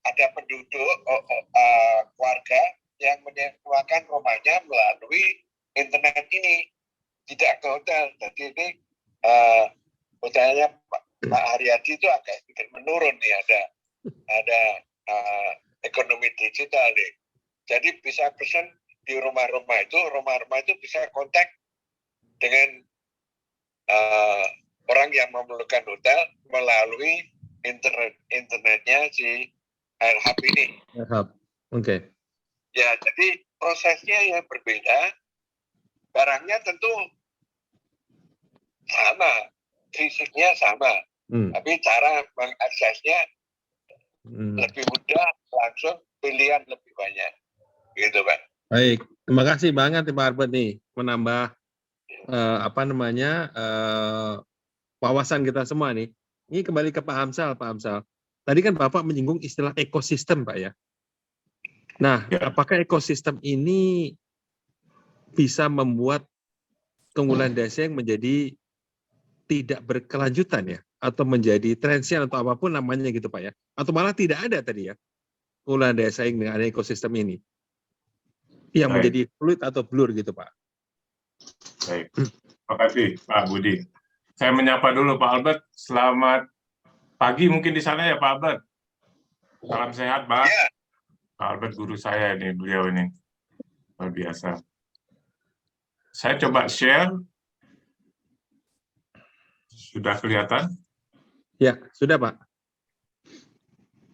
ada penduduk keluarga yang menyewakan rumahnya melalui internet ini, tidak ke hotel. Jadi ini hotelnya Pak Haryadi itu agak sedikit menurun nih, ada ekonomi digital nih. Jadi bisa pesan di rumah-rumah itu bisa kontak dengan orang yang memerlukan hotel melalui internetnya si AirHub ini. AirHub, oke. Ya, jadi prosesnya yang berbeda, barangnya tentu sama, fisiknya sama, tapi cara mengaksesnya lebih mudah, langsung pilihan lebih banyak, gitu Pak. Baik, terima kasih banget Pak Albert nih menambah wawasan kita semua nih. Ini kembali ke Pak Hamsal, Pak Hamsal. Tadi kan Bapak menyinggung istilah ekosistem, Pak ya. Nah, apakah ekosistem ini bisa membuat keunggulan desa yang menjadi tidak berkelanjutan ya, atau menjadi transient atau apapun namanya gitu Pak ya, atau malah tidak ada tadi ya keunggulan desa yang dengan ada ekosistem ini yang menjadi fluid atau blur gitu Pak. Baik, terima kasih Pak Budi. Saya menyapa dulu Pak Albert. Selamat pagi mungkin di sana ya Pak Albert. Salam sehat Pak. Ya. Pak Albert guru saya ini, beliau ini luar biasa. Saya coba share. Sudah kelihatan? Ya, sudah Pak.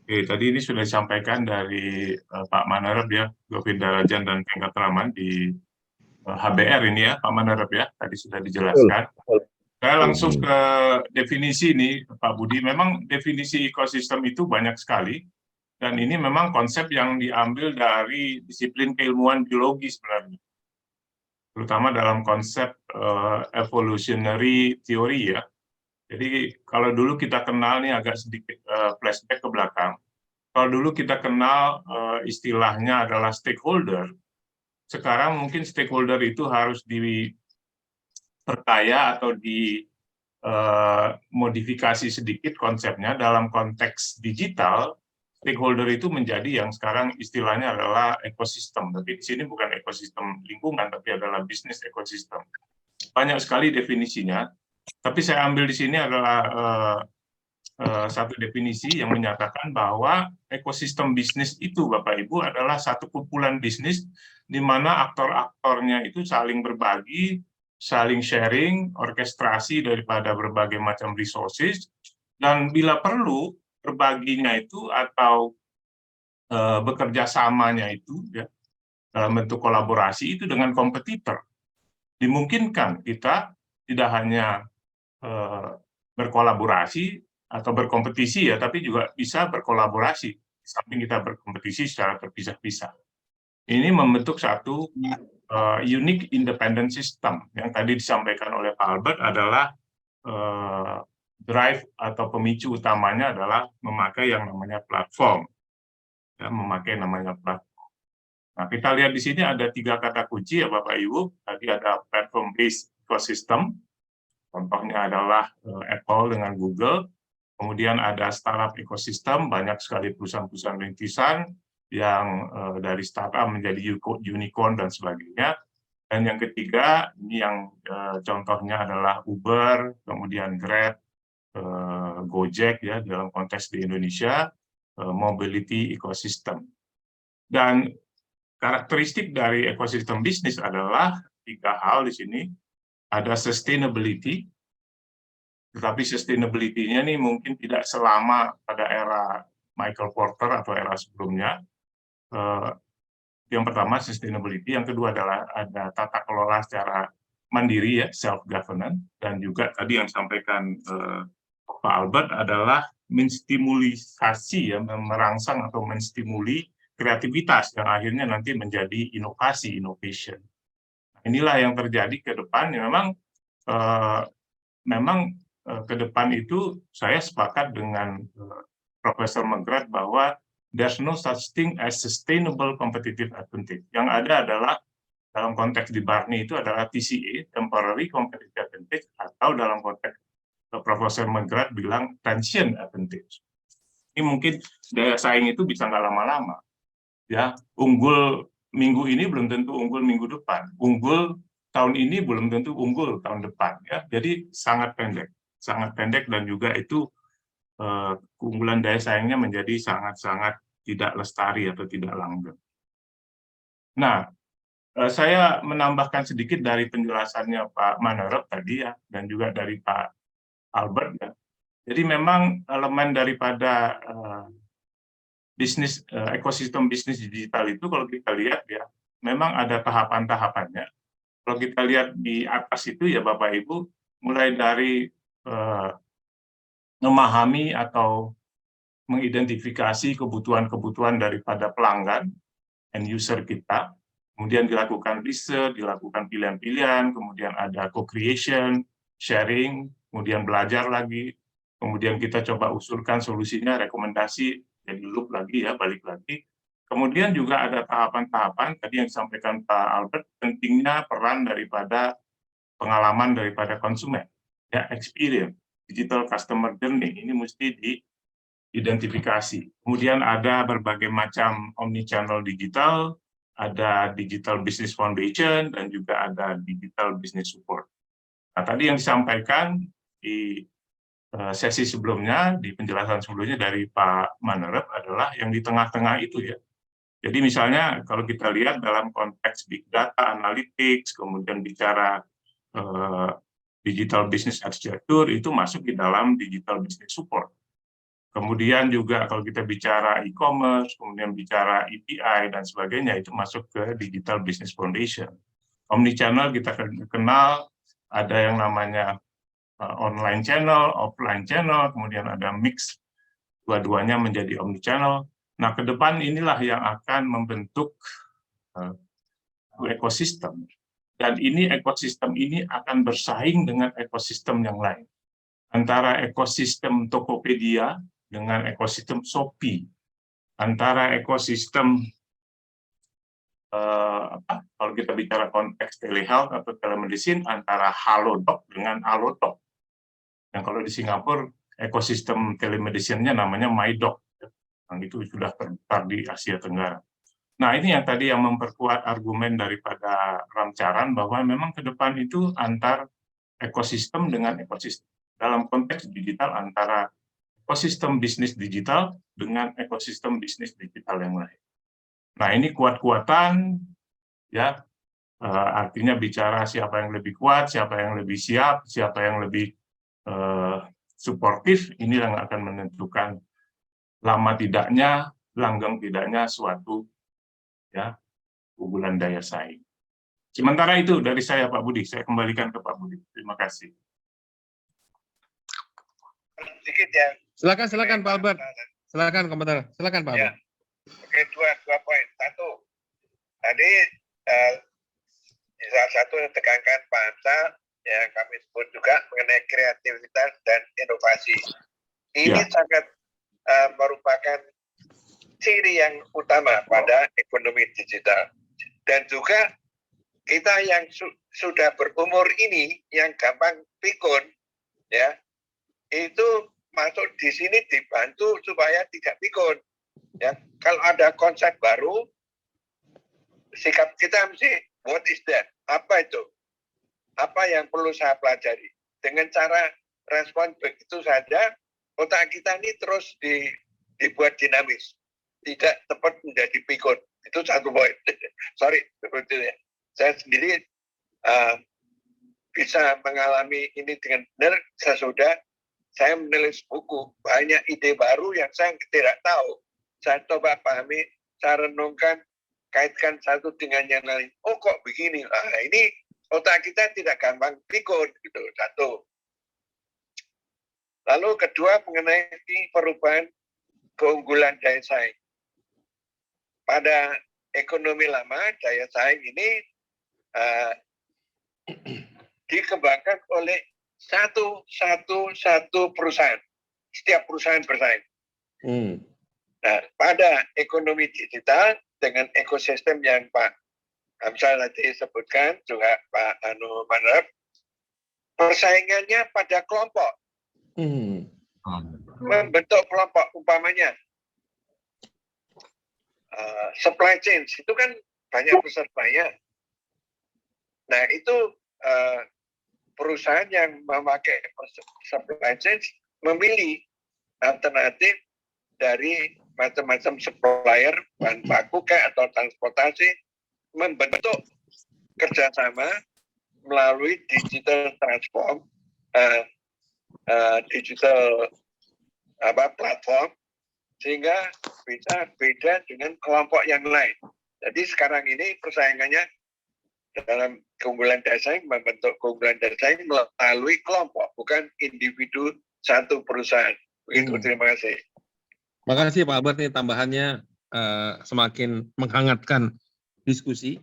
Oke, tadi ini sudah disampaikan dari Pak Manarep ya, Govinda Rajan dan Pengkat Raman di HBR ini ya, Pak Manarep ya, tadi sudah dijelaskan. Saya langsung ke definisi ini, Pak Budi. Memang definisi ekosistem itu banyak sekali, dan ini memang konsep yang diambil dari disiplin keilmuan biologi sebenarnya. Terutama dalam konsep evolutionary theory ya. Jadi kalau dulu kita kenal nih agak sedikit flashback ke belakang. Kalau dulu kita kenal istilahnya adalah stakeholder, sekarang mungkin stakeholder itu harus diperkaya atau dimodifikasi sedikit konsepnya. Dalam konteks digital, stakeholder itu menjadi yang sekarang istilahnya adalah ekosistem. Tapi di sini bukan ekosistem lingkungan, tapi adalah bisnis ekosistem. Banyak sekali definisinya, tapi saya ambil di sini adalah satu definisi yang menyatakan bahwa ekosistem bisnis itu, Bapak Ibu, adalah satu kumpulan bisnis di mana aktor-aktornya itu saling berbagi, saling sharing, orkestrasi daripada berbagai macam resources, dan bila perlu berbaginya itu atau bekerja samanya itu ya, dalam bentuk kolaborasi itu dengan kompetitor. Dimungkinkan kita tidak hanya berkolaborasi atau berkompetisi ya, tapi juga bisa berkolaborasi di samping kita berkompetisi secara terpisah-pisah. Ini membentuk satu unique independent system yang tadi disampaikan oleh Pak Albert adalah drive atau pemicu utamanya adalah memakai yang namanya platform, ya, memakai namanya platform. Nah, kita lihat di sini ada 3 kata kunci ya Bapak Ibu. Tadi ada platform based ecosystem, contohnya adalah Apple dengan Google. Kemudian ada startup ecosystem, banyak sekali perusahaan-perusahaan rintisan yang dari startup menjadi unicorn dan sebagainya. Dan yang ketiga, ini yang contohnya adalah Uber, kemudian Grab, Gojek ya dalam konteks di Indonesia, mobility ecosystem. Dan karakteristik dari ekosistem bisnis adalah 3 hal di sini. Ada sustainability, tetapi sustainability-nya nih mungkin tidak selama pada era Michael Porter atau era sebelumnya. Yang pertama sustainability, yang kedua adalah ada tata kelola secara mandiri ya, self-governance, dan juga tadi yang disampaikan Pak Albert adalah menstimulisasi ya, merangsang atau menstimuli kreativitas yang akhirnya nanti menjadi inovasi, innovation. Inilah yang terjadi ke depan. Ya, memang ke depan itu saya sepakat dengan Profesor McGrath bahwa there's no such thing as sustainable competitive advantage. Yang ada adalah dalam konteks di Barney itu adalah TCA, temporary competitive advantage, atau dalam konteks Profesor McGrath bilang transient advantage. Ini mungkin daya saing itu bisa nggak lama-lama. Ya, unggul minggu ini belum tentu unggul minggu depan. Unggul tahun ini belum tentu unggul tahun depan. Ya, jadi sangat pendek dan juga itu keunggulan daya saingnya menjadi sangat-sangat tidak lestari atau tidak langgeng. Nah, saya menambahkan sedikit dari penjelasannya Pak Manerep tadi ya, dan juga dari Pak Albert ya. Jadi memang elemen daripada bisnis ekosistem bisnis digital itu kalau kita lihat ya, memang ada tahapan-tahapannya. Kalau kita lihat di atas itu ya Bapak Ibu, mulai dari memahami atau mengidentifikasi kebutuhan-kebutuhan daripada pelanggan, end user kita, kemudian dilakukan riset, dilakukan pilihan-pilihan, kemudian ada co-creation, sharing, kemudian belajar lagi, kemudian kita coba usulkan solusinya, rekomendasi, jadi loop lagi ya, balik lagi. Kemudian juga ada tahapan-tahapan, tadi yang disampaikan Pak Albert, pentingnya peran daripada pengalaman daripada konsumen, ya, experience, digital customer journey, ini mesti diidentifikasi. Kemudian ada berbagai macam omnichannel digital, ada digital business foundation, dan juga ada digital business support. Nah, tadi yang disampaikan di sesi sebelumnya, di penjelasan sebelumnya dari Pak Manerep adalah yang di tengah-tengah itu ya. Jadi misalnya kalau kita lihat dalam konteks big data, analytics, kemudian bicara digital business architecture, itu masuk di dalam digital business support. Kemudian juga kalau kita bicara e-commerce, kemudian bicara API dan sebagainya, itu masuk ke digital business foundation. Omnichannel kita kenal, ada yang namanya online channel, offline channel, kemudian ada mix, dua-duanya menjadi omnichannel. Nah, ke depan inilah yang akan membentuk ekosistem. Dan ini ekosistem ini akan bersaing dengan ekosistem yang lain. Antara ekosistem Tokopedia dengan ekosistem Shopee. Antara ekosistem kalau kita bicara konteks telehealth atau telemedicine antara Halodoc dengan Halodoc. Dan kalau di Singapura ekosistem telemedicine-nya namanya MyDoc. Yang itu sudah terbesar di Asia Tenggara. Nah, ini yang tadi yang memperkuat argumen daripada Ramcharan bahwa memang ke depan itu antar ekosistem dengan ekosistem. Dalam konteks digital antara ekosistem bisnis digital dengan ekosistem bisnis digital yang lain. Nah, ini kuat-kuatan, ya, artinya bicara siapa yang lebih kuat, siapa yang lebih siap, siapa yang lebih suportif, ini yang akan menentukan lama tidaknya, langgeng tidaknya suatu ya unggulan daya saing. Sementara itu dari saya Pak Budi, saya kembalikan ke Pak Budi. Terima kasih. Sedikit ya. Silakan Pak Albert. Silakan komentar. Silakan Pak Albert. Oke, dua poin. Satu, tadi salah satu yang tekankan Pak Hamzah yang kami sebut juga mengenai kreativitas dan inovasi. Ini sangat merupakan ciri yang utama pada ekonomi digital. Dan juga kita yang sudah berumur ini, yang gampang pikun, ya, itu masuk di sini dibantu supaya tidak pikun. Ya, kalau ada konsep baru, sikap kita mesti, what is that? Apa itu? Apa yang perlu saya pelajari? Dengan cara respon begitu saja, otak kita ini terus dibuat dinamis. Tidak tepat menjadi pikun. Itu satu poin. Sorry, seperti ya. Saya sendiri bisa mengalami ini dengan benar sesudah saya menulis buku. Banyak ide baru yang saya tidak tahu. Saya coba pahami, saya renungkan, kaitkan satu dengan yang lain. Oh kok begini? Ini otak kita tidak gampang pikun. Gitu. Satu. Lalu kedua mengenai perubahan keunggulan daya saing. Pada ekonomi lama, daya saing ini dikembangkan oleh satu perusahaan. Setiap perusahaan bersaing. Nah, pada ekonomi digital dengan ekosistem yang Pak Hamzah tadi sebutkan, juga Pak Manap, persaingannya pada kelompok. Membentuk kelompok, umpamanya supply chain itu kan banyak pesertanya. Nah, itu perusahaan yang memakai supply chain memilih alternatif dari macam-macam supplier bahan baku atau transportasi, membentuk kerjasama melalui digital transform, digital platform, sehingga bisa beda dengan kelompok yang lain. Jadi sekarang ini persaingannya dalam keunggulan daya saing, membentuk keunggulan daya saing melalui kelompok, bukan individu satu perusahaan. Begitu, terima kasih. Terima kasih Pak Albert, ini tambahannya semakin menghangatkan diskusi.